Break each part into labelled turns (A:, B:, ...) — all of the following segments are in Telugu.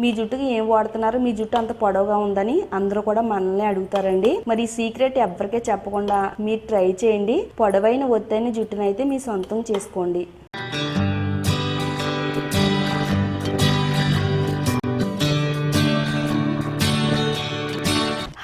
A: మీ జుట్టుకి ఏం వాడుతున్నారు, మీ జుట్టు అంత పొడవుగా ఉందని అందరూ కూడా మనల్ని అడుగుతారండి. మరి ఈ సీక్రెట్ ఎవరికే చెప్పకుండా మీరు ట్రై చేయండి. పొడవైన ఒత్తైన జుట్టునైతే మీ సొంతం చేసుకోండి.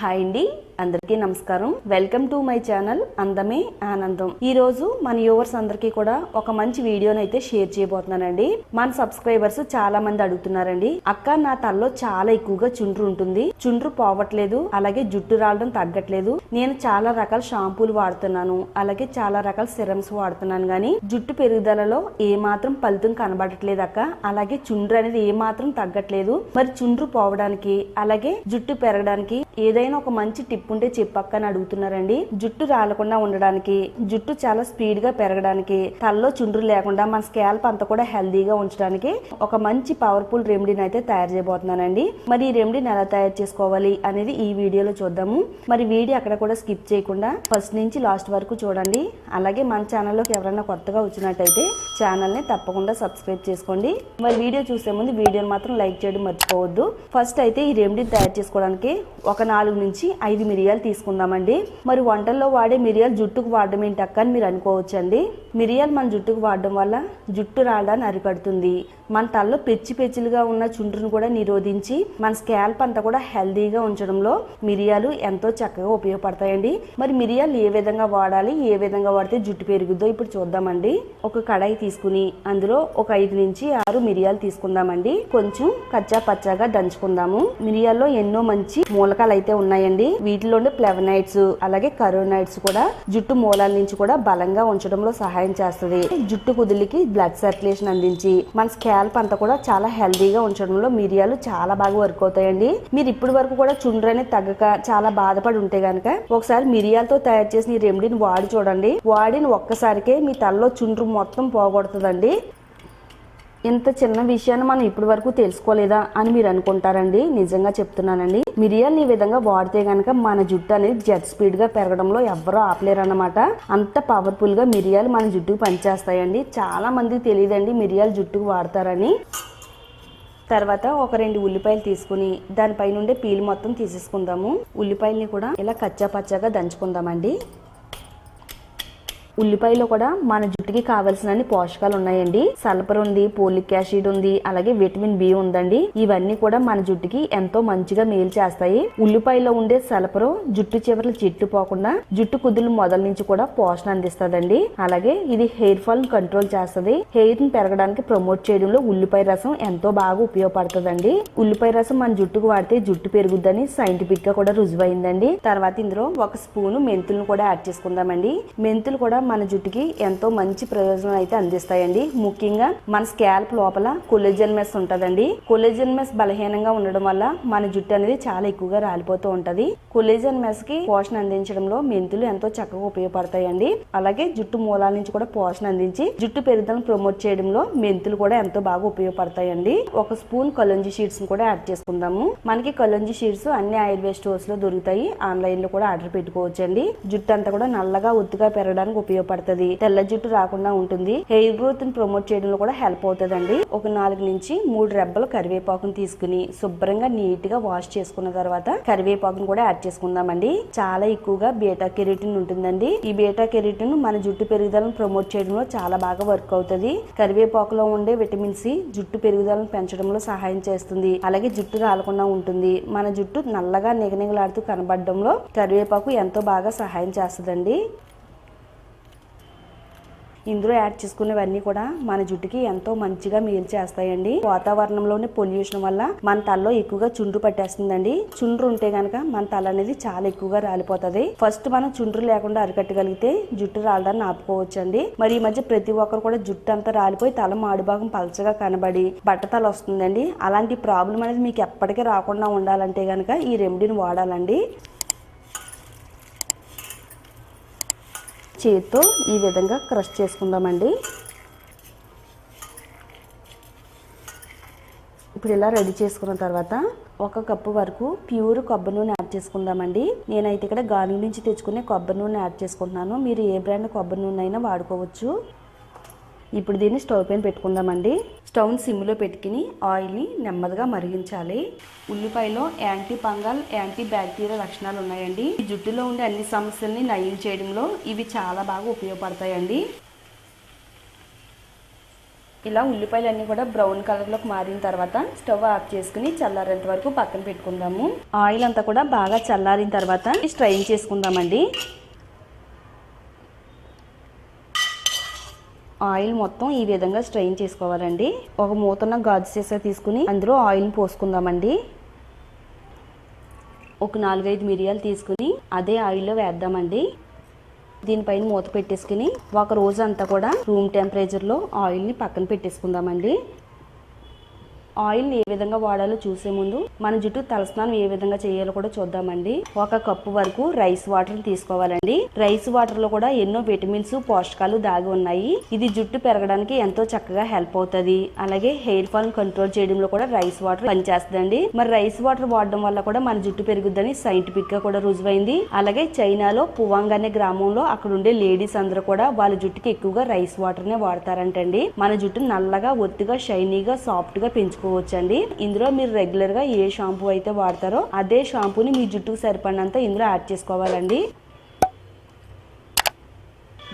A: హాయ్ అండి, అందరికీ నమస్కారం. వెల్కమ్ టు మై ఛానల్ అందమే ఆనందం. ఈ రోజు మన వ్యూవర్స్ అందరికీ కూడా ఒక మంచి వీడియోని అయితే షేర్ చేయబోతున్నానండి. మన సబ్స్క్రైబర్స్ చాలా మంది అడుగుతున్నారండి, అక్క నా తలలో చాలా ఎక్కువగా చుండ్రు ఉంటుంది, చుండ్రు పోవట్లేదు, అలాగే జుట్టు రావడం తగ్గట్లేదు. నేను చాలా రకాల షాంపూలు వాడుతున్నాను, అలాగే చాలా రకాల సిరమ్స్ వాడుతున్నాను, కానీ జుట్టు పెరుగుదలలో ఏ మాత్రం ఫలితం కనబడట్లేదు అక్క, అలాగే చుండ్రు అనేది ఏ మాత్రం తగ్గట్లేదు. మరి చుండ్రు పోవడానికి అలాగే జుట్టు పెరగడానికి ఏదైనా ఒక మంచి టిప్ ఉంటే చెప్పక్క అని అడుగుతున్నారండి. జుట్టు రాలకుండా ఉండడానికి, జుట్టు చాలా స్పీడ్ గా పెరగడానికి, తలలో చుండ్రు లేకుండా మన స్కాల్ప్ అంతా కూడా హెల్దీగా ఉంచడానికి ఒక మంచి పవర్ఫుల్ రెమెడీని అయితే తయారు చేయబోతున్నానండి. మరి ఈ రెమెడీని ఎలా తయారు చేసుకోవాలి అనేది ఈ వీడియోలో చూద్దాము. మరి వీడియో అక్కడ కూడా స్కిప్ చేయకుండా ఫస్ట్ నుంచి లాస్ట్ వరకు చూడండి. అలాగే మన ఛానల్లోకి ఎవరైనా కొత్తగా వచ్చినట్టయితే ఛానల్ ని తప్పకుండా సబ్స్క్రైబ్ చేసుకోండి. మరి వీడియో చూసే ముందు వీడియోని మాత్రం లైక్ చేయడం మర్చిపోవద్దు. ఫస్ట్ అయితే ఈ రెమెడీని తయారు చేసుకోవడానికి ఒక 4 నుంచి 5 మిరియాలు తీసుకుందామండి. మరి వంటల్లో వాడే మిరియాలు జుట్టుకు వాడడం ఏంటి అక్క అని మీరు అనుకోవచ్చండి. మిరియాలు మన జుట్టుకు వాడడం వల్ల జుట్టు రావడాన్ని అరికడుతుంది. మన తలలో పెచ్చులుగా ఉన్న చుండ్రును కూడా నిరోధించి మన స్కాల్ప్ అంతా కూడా హెల్దీగా ఉంచడంలో మిరియాలు ఎంతో చక్కగా ఉపయోగపడతాయండి. మరి మిరియాలు ఏ విధంగా వాడాలి, ఏ విధంగా వాడితే జుట్టు పెరుగుద్దో ఇప్పుడు చూద్దామండి. ఒక కడాయి తీసుకుని అందులో ఒక 5 నుంచి 6 మిరియాలు తీసుకుందామండి. కొంచెం కచ్చా పచ్చాగా దంచుకుందాము. మిరియాల్లో ఎన్నో మంచి మూలకాలు అయితే ఉన్నాయండి. వీటిలోని ఫ్లేవనాయిడ్స్ అలాగే కరోనాయిడ్స్ కూడా జుట్టు మూలాల నుంచి కూడా బలంగా ఉంచడంలో సహాయం చేస్తుంది. జుట్టు కుదిలికి బ్లడ్ సర్క్యులేషన్ అందించి మన స్కాల్ప్ అంతా కూడా చాలా హెల్దీగా ఉంచడంలో మిరియాలు చాలా బాగా వర్క్ అవుతాయండి. మీరు ఇప్పటి వరకు కూడా చుండ్రు అనేది తగ్గక చాలా బాధపడి ఉంటే గనక ఒకసారి మిరియాలతో తయారు చేసిన ఈ రెమెడీని వాడి చూడండి. వాడిన ఒక్కసారికే మీ తలలో చుండ్రు మొత్తం పోగొడుతుందండి. ఇంత చిన్న విషయాన్ని మనం ఇప్పటి వరకు తెలుసుకోలేదా అని మీరు అనుకుంటారండి. నిజంగా చెప్తున్నానండి, మిరియాలని ఈ విధంగా వాడితే గనక మన జుట్టు అనేది జెట్ స్పీడ్ గా పెరగడంలో ఎవ్వరూ ఆపలేరు అన్నమాట. అంత పవర్ఫుల్ గా మిరియాలు మన జుట్టుకు పనిచేస్తాయండి. చాలా మందికి తెలియదండి మిరియాలు జుట్టుకు వాడతారని. తర్వాత ఒక 2 ఉల్లిపాయలు తీసుకుని దానిపై నుండి పీలు మొత్తం తీసేసుకుందాము. ఉల్లిపాయల్ని కూడా ఇలా కచ్చా పచ్చాగా దంచుకుందామండి. ఉల్లిపాయలో కూడా మన జుట్టుకి కావాల్సిన పోషకాలు ఉన్నాయండి. సల్ఫర్ ఉంది, పోలిక్ యాసిడ్ ఉంది, అలాగే విటమిన్ బి ఉందండి. ఇవన్నీ కూడా మన జుట్టుకి ఎంతో మంచిగా మేలు చేస్తాయి. ఉల్లిపాయలో ఉండే సల్ఫర్ జుట్టు చివరలు చిట్టుపోకుండా జుట్టు కుదులు మొదల నుంచి కూడా పోషణ అందిస్తుందండి. అలాగే ఇది హెయిర్ ఫాల్ కంట్రోల్ చేస్తుంది. హెయిర్ ని పెరగడానికి ప్రమోట్ చేయడంలో ఉల్లిపాయ రసం ఎంతో బాగా ఉపయోగపడుతుందండి. ఉల్లిపాయ రసం మన జుట్టుకు వాడితే జుట్టు పెరుగుద్దని సైంటిఫిక్ గా కూడా రుజువైందండి. తర్వాత ఇందులో 1 స్పూను మెంతులను కూడా యాడ్ చేసుకుందామండి. మెంతులు కూడా మన జుట్టుకి ఎంతో మంచి ప్రయోజనం అయితే అందిస్తాయండి. ముఖ్యంగా మన స్కాల్ప్ లోపల కొల్లాజెన్ మెస్ ఉంటదండి. కొల్లాజెన్ మెస్ బలహీనంగా ఉండడం వల్ల మన జుట్టు అనేది చాలా ఎక్కువగా రాలిపోతూ ఉంటది. కొల్లాజెన్ మెస్ కి పోషణ అందించడంలో మెంతులు ఎంతో చక్కగా ఉపయోగపడతాయండి. అలాగే జుట్టు మూలాల నుంచి కూడా పోషణ అందించి జుట్టు పెరుగుదలను ప్రమోట్ చేయడంలో మెంతులు కూడా ఎంతో బాగా ఉపయోగపడతాయండి. 1 స్పూన్ కలోంజీ షీడ్స్ కూడా యాడ్ చేసుకుందాము. మనకి కలోంజీ షీడ్స్ అన్ని ఆయుర్వేద స్టోర్స్ లో దొరుకుతాయి. ఆన్లైన్ లో కూడా ఆర్డర్ పెట్టుకోవచ్చండి. జుట్టు అంతా కూడా నల్లగా ఒత్తుగా పెరగడానికి ఉపయోగపడుతుంది. తెల్ల జుట్టు రాకుండా ఉంటుంది. హెయిర్ గ్రోత్ ని ప్రమోట్ చేయడంలో కూడా హెల్ప్ అవుతుందండి. ఒక 4 నుంచి 3 రెబ్బలు కరివేపాకును తీసుకుని శుభ్రంగా నీట్ గా వాష్ చేసుకున్న తర్వాత కరివేపాకును కూడా యాడ్ చేసుకుందామండి. చాలా ఎక్కువగా బీటా కెరటిన్ ఉంటుందండి. ఈ బీటా కెరటిన్ మన జుట్టు పెరుగుదలను ప్రమోట్ చేయడంలో చాలా బాగా వర్క్ అవుతుంది. కరివేపాకులో ఉండే విటమిన్ సి జుట్టు పెరుగుదలను పెంచడంలో సహాయం చేస్తుంది. అలాగే జుట్టు రాలకుండా ఉంటుంది. మన జుట్టు నల్లగా నిగనిగలాడుతూ కనబడడంలో కరివేపాకు ఎంతో బాగా సహాయం చేస్తుందండి. ఇందులో యాడ్ చేసుకునేవన్నీ కూడా మన జుట్టుకి ఎంతో మంచిగా మేలు చేస్తాయండి. వాతావరణంలోని పొల్యూషన్ వల్ల మన తలలో ఎక్కువగా చుండ్రు పట్టేస్తుందండి. చుండ్రు ఉంటే గనక మన తల అనేది చాలా ఎక్కువగా రాలిపోతుంది. ఫస్ట్ మనం చుండ్రు లేకుండా అరికట్టగలిగితే జుట్టు రాలడాన్ని ఆపుకోవచ్చండి. మరి ఈ మధ్య ప్రతి ఒక్కరు కూడా జుట్టు అంతా రాలిపోయి తల మాడుభాగం పలచగా కనబడి బట్టతల వస్తుందండి. అలాంటి ప్రాబ్లం అనేది మీకు ఎప్పటికీ రాకుండా ఉండాలంటే గనక ఈ రెమెడీని వాడాలండి. చేతితో ఈ విధంగా క్రష్ చేసుకుందామండి. ఇప్పుడు ఇలా రెడీ చేసుకున్న తర్వాత 1 కప్పు వరకు ప్యూర్ కొబ్బరి నూనె యాడ్ చేసుకుందామండి. నేనైతే ఇక్కడ గార్డెన్ నుంచి తెచ్చుకునే కొబ్బరి నూనె యాడ్ చేసుకుంటున్నాను. మీరు ఏ బ్రాండ్ కొబ్బరి నూనె అయినా వాడుకోవచ్చు. ఇప్పుడు దీన్ని స్టవ్ పైన పెట్టుకుందామండి. స్టవ్ సిమ్లో పెట్టుకుని ఆయిల్ని నెమ్మదిగా మరిగించాలి. ఉల్లిపాయలో యాంటీ ఫంగల్, యాంటీ బ్యాక్టీరియా లక్షణాలు ఉన్నాయండి. ఈ జుట్టులో ఉండే అన్ని సమస్యల్ని నయం చేయడంలో ఇవి చాలా బాగా ఉపయోగపడతాయండి. ఇలా ఉల్లిపాయలన్నీ కూడా బ్రౌన్ కలర్లోకి మారిన తర్వాత స్టవ్ ఆఫ్ చేసుకుని చల్లారేంత వరకు పక్కన పెట్టుకుందాము. ఆయిల్ అంతా కూడా బాగా చల్లారిన తర్వాత స్ట్రైన్ చేసుకుందామండి. ఆయిల్ మొత్తం ఈ విధంగా స్ట్రెయిన్ చేసుకోవాలండి. ఒక మూతన్న గాజు సీసా తీసుకుని అందులో ఆయిల్ని పోసుకుందామండి. ఒక 4-5 మిరియాలు తీసుకుని అదే ఆయిల్లో వేద్దామండి. దీనిపైన మూత పెట్టేసుకుని ఒక రోజు అంతా కూడా రూమ్ టెంపరేచర్లో ఆయిల్ని పక్కన పెట్టేసుకుందామండి. ఆయిల్ని ఏ విధంగా వాడాలో చూసే ముందు మన జుట్టు తలస్నానం ఏ విధంగా చేయాలో కూడా చూద్దామండి. 1 కప్పు వరకు రైస్ వాటర్ తీసుకోవాలండి. రైస్ వాటర్ లో కూడా ఎన్నో విటమిన్స్, పోషకాలు దాగి ఉన్నాయి. ఇది జుట్టు పెరగడానికి ఎంతో చక్కగా హెల్ప్ అవుతుంది. అలాగే హెయిర్ ఫాల్ కంట్రోల్ చేయడంలో కూడా రైస్ వాటర్ పనిచేస్తుందండి. మరి రైస్ వాటర్ వాడడం వల్ల కూడా మన జుట్టు పెరుగుద్దని సైంటిఫిక్ గా కూడా రుజువైంది. అలాగే చైనాలో పువాంగ్ అనే గ్రామంలో అక్కడ ఉండే లేడీస్ అందరూ కూడా వాళ్ళ జుట్టుకి ఎక్కువగా రైస్ వాటర్ నే వాడతారంటండి. మన జుట్టు నల్లగా, ఒత్తిగా, షైనీగా, సాఫ్ట్ గా పెంచుకోవచ్చండి. ఇందులో మీరు రెగ్యులర్ గా ఏ షాంపూ అయితే వాడతారో అదే షాంపూని మీ జుట్టుకు సరిపడినంత ఇందులో యాడ్ చేసుకోవాలండి.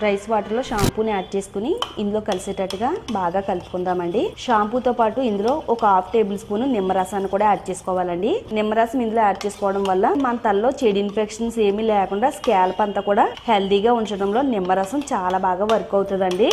A: రైస్ వాటర్లో షాంపూని యాడ్ చేసుకుని ఇందులో కలిసేటట్టుగా బాగా కలుపుకుందామండి. షాంపూతో పాటు ఇందులో ఒక 1/2 టేబుల్ స్పూన్ నిమ్మరసాన్ని కూడా యాడ్ చేసుకోవాలండి. నిమ్మరసం ఇందులో యాడ్ చేసుకోవడం వల్ల మన తలలో చెడు ఇన్ఫెక్షన్స్ ఏమీ లేకుండా స్కాల్ప్ అంతా కూడా హెల్దీగా ఉంచడంలో నిమ్మరసం చాలా బాగా వర్క్ అవుతుందండి.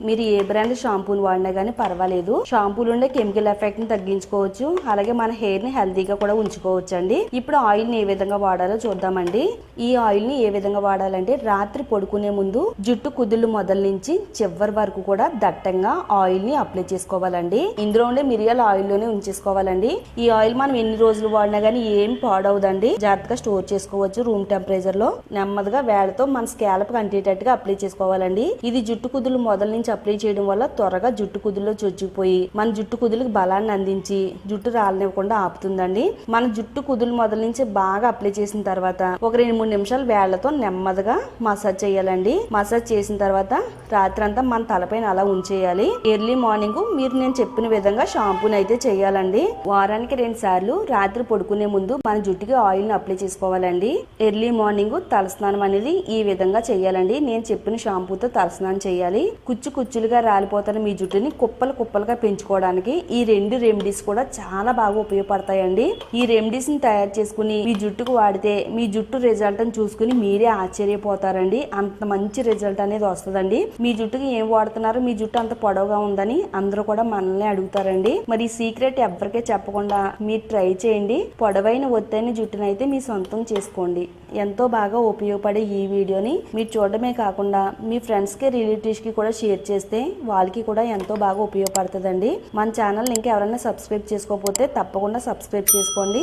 A: మీరు ఏ బ్రాండ్ షాంపూని వాడినా కానీ పర్వాలేదు. షాంపూలు ఉండే కెమికల్ ఎఫెక్ట్ ని తగ్గించుకోవచ్చు. అలాగే మన హెయిర్ ని హెల్దీగా కూడా ఉంచుకోవచ్చు అండి. ఇప్పుడు ఆయిల్ ని ఏ విధంగా వాడాలో చూద్దామండి. ఈ ఆయిల్ ని ఏ విధంగా వాడాలంటే రాత్రి పడుకునే ముందు జుట్టు కుదుళ్ళు మొదల నుంచి చివరి వరకు కూడా దట్టంగా ఆయిల్ ని అప్లై చేసుకోవాలండి. ఇందులో ఉండే మిరియాల ఆయిల్ లోనే ఉంచేసుకోవాలండి. ఈ ఆయిల్ మనం ఎన్ని రోజులు వాడినా కానీ ఏం పాడవదండి. జాగ్రత్తగా స్టోర్ చేసుకోవచ్చు రూమ్ టెంపరేచర్ లో. నెమ్మదిగా వేళతో మన స్కాల్ప్ కి అంటేటట్టుగా అప్లై చేసుకోవాలండి. ఇది జుట్టు కుదుళ్ళు మొదల నుంచి అప్లై చేయడం వల్ల త్వరగా జుట్టు కుదుల్లో చొచ్చుకుపోయి మన జుట్టు కుదులకు బలాన్ని అందించి జుట్టు రాలనివ్వకుండా ఆపుతుందండి. మన జుట్టు కుదులు మొదల నుంచి బాగా అప్లై చేసిన తర్వాత ఒక 2-3 నిమిషాలు వేళ్లతో నెమ్మదిగా మసాజ్ చేయాలండి. మసాజ్ చేసిన తర్వాత రాత్రి అంతా మన తలపైన అలా ఉంచేయాలి. ఎర్లీ మార్నింగ్ మీరు నేను చెప్పిన విధంగా షాంపూని అయితే చేయాలండి. వారానికి 2 సార్లు రాత్రి పడుకునే ముందు మన జుట్టుకి ఆయిల్ ని అప్లై చేసుకోవాలండి. ఎర్లీ మార్నింగ్ తలస్నానం అనేది ఈ విధంగా చేయాలండి. నేను చెప్పిన షాంపూతో తలస్నానం చేయాలి. కుచ్చులుగా రాలిపోతున్న మీ జుట్టుని కుప్పలుగా పెంచుకోవడానికి ఈ 2 రెమెడీస్ కూడా చాలా బాగా ఉపయోగపడతాయండి. ఈ రెమెడీస్ ని తయారు చేసుకుని మీ జుట్టుకు వాడితే మీ జుట్టు రిజల్ట్ ని చూసుకుని మీరే ఆశ్చర్యపోతారండి. అంత మంచి రిజల్ట్ అనేది వస్తుందండి. మీ జుట్టుకి ఏం వాడుతున్నారు, మీ జుట్టు అంత పొడవుగా ఉందని అందరూ కూడా మనల్ని అడుగుతారండి. మరి ఈ సీక్రెట్ ఎవరికే చెప్పకుండా మీరు ట్రై చేయండి. పొడవైన ఒత్తైన జుట్టునైతే మీ సొంతం చేసుకోండి. ఎంతో బాగా ఉపయోగపడే ఈ వీడియోని మీరు చూడడమే కాకుండా మీ ఫ్రెండ్స్ కి, రిలేటివ్స్ కి కూడా షేర్ చేస్తే వాళ్ళకి కూడా ఎంతో బాగా ఉపయోగపడుతుందండి. మన ఛానల్ ఇంకా ఎవరైనా సబ్స్క్రైబ్ చేసుకోకపోతే తప్పకుండా సబ్స్క్రైబ్ చేసుకోండి.